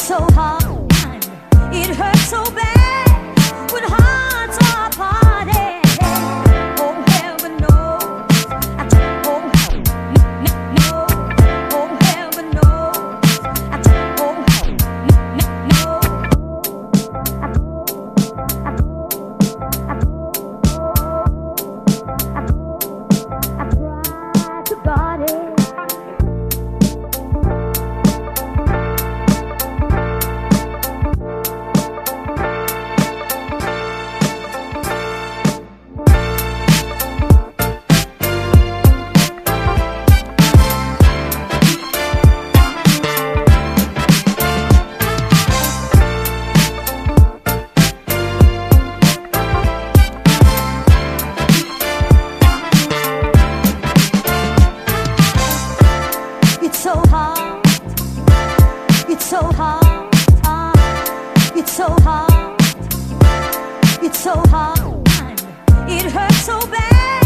so hard, it hurts so bad when hearts are parted. Oh, heaven knows, oh, no, oh, heaven knows, oh, no. I tried to guard it. It's so hard, it's so hard, it's so hard, it's so hard, it hurts so bad.